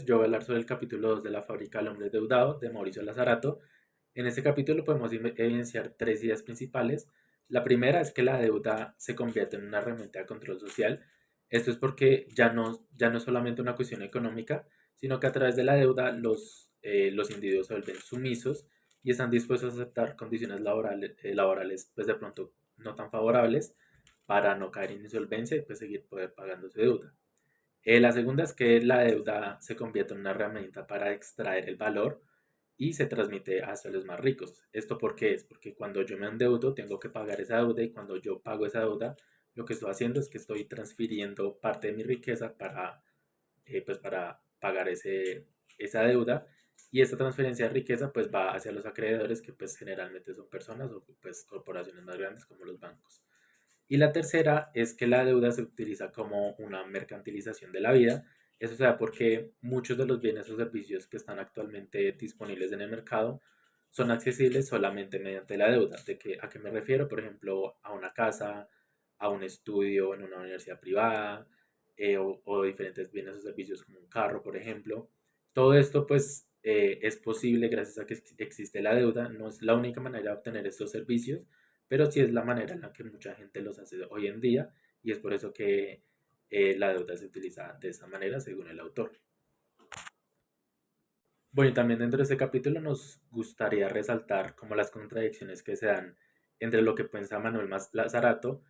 Yo voy a hablar sobre el capítulo 2 de La fábrica del hombre endeudado de Mauricio Lazarato. En este capítulo podemos evidenciar tres ideas principales. La primera es que la deuda se convierte en una herramienta de control social. Esto es porque ya no es solamente una cuestión económica, sino que a través de la deuda los individuos se vuelven sumisos y están dispuestos a aceptar condiciones laborales pues de pronto no tan favorables para no caer en insolvencia y pues seguir poder pagando su deuda. La segunda es que la deuda se convierte en una herramienta para extraer el valor y se transmite hacia los más ricos. ¿Esto por qué es? Porque cuando yo me endeudo tengo que pagar esa deuda y cuando yo pago esa deuda lo que estoy haciendo es que estoy transfiriendo parte de mi riqueza para pagar esa deuda, y esta transferencia de riqueza pues va hacia los acreedores, que pues generalmente son personas o pues corporaciones más grandes como los bancos. Y la tercera es que la deuda se utiliza como una mercantilización de la vida. Eso se da porque muchos de los bienes o servicios que están actualmente disponibles en el mercado son accesibles solamente mediante la deuda. ¿A qué me refiero? Por ejemplo, a una casa, a un estudio en una universidad privada, o diferentes bienes o servicios como un carro, por ejemplo. Todo esto pues es posible gracias a que existe la deuda. No es la única manera de obtener estos servicios, pero sí es la manera en la que mucha gente los hace hoy en día, y es por eso que la deuda se utiliza de esta manera según el autor. Bueno, y también dentro de este capítulo nos gustaría resaltar como las contradicciones que se dan entre lo que piensa Manuel Lazarato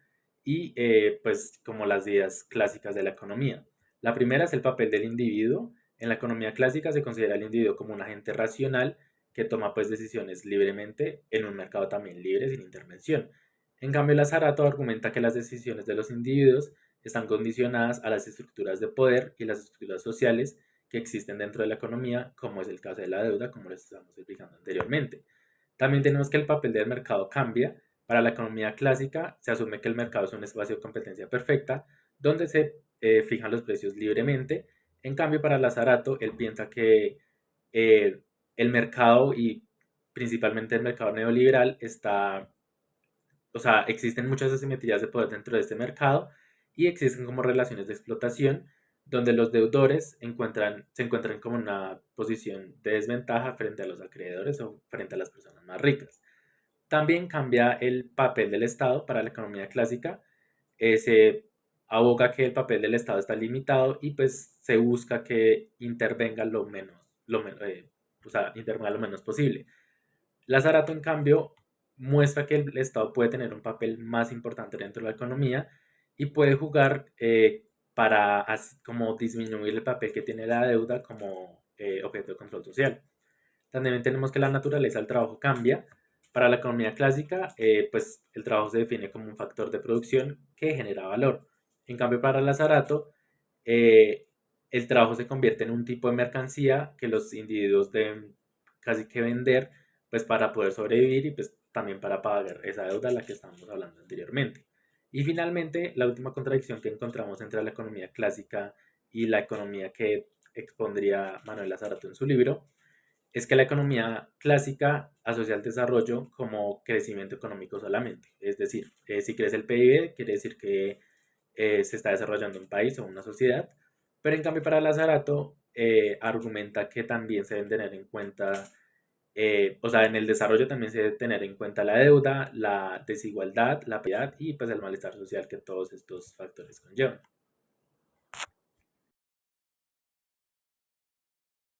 y pues como las ideas clásicas de la economía. La primera es el papel del individuo. En la economía clásica se considera al individuo como un agente racional que toma pues decisiones libremente en un mercado también libre sin intervención. En cambio, Lazarato argumenta que las decisiones de los individuos están condicionadas a las estructuras de poder y las estructuras sociales que existen dentro de la economía, como es el caso de la deuda, como les estamos explicando anteriormente. También tenemos que el papel del mercado cambia. Para la economía clásica se asume que el mercado es un espacio de competencia perfecta, donde se fijan los precios libremente. En cambio, para Lazarato, él piensa que eh, el mercado, y principalmente el mercado neoliberal, o sea, existen muchas asimetrías de poder dentro de este mercado y existen como relaciones de explotación donde los deudores se encuentran como en una posición de desventaja frente a los acreedores o frente a las personas más ricas. También cambia el papel del Estado. Para la economía clásica. Se aboga que el papel del Estado está limitado y pues se busca que intervenga o sea, intervenga lo menos posible. Lazarato, en cambio, muestra que el Estado puede tener un papel más importante dentro de la economía y puede jugar para como disminuir el papel que tiene la deuda como objeto de control social. También tenemos que la naturaleza del trabajo cambia. Para la economía clásica, pues el trabajo se define como un factor de producción que genera valor. En cambio, para Lazarato, eh, el trabajo se convierte en un tipo de mercancía que los individuos deben casi que vender, pues para poder sobrevivir y pues también para pagar esa deuda de la que estábamos hablando anteriormente. Y finalmente, la última contradicción que encontramos entre la economía clásica y la economía que expondría Manuel Lazarato en su libro es que la economía clásica asocia el desarrollo como crecimiento económico solamente. Es decir, si crece el PIB, quiere decir que se está desarrollando un país o una sociedad, pero en cambio para Lazarato argumenta que también se deben tener en cuenta, o sea, en el desarrollo también se debe tener en cuenta la deuda, la desigualdad, la piedad y pues el malestar social que todos estos factores conllevan.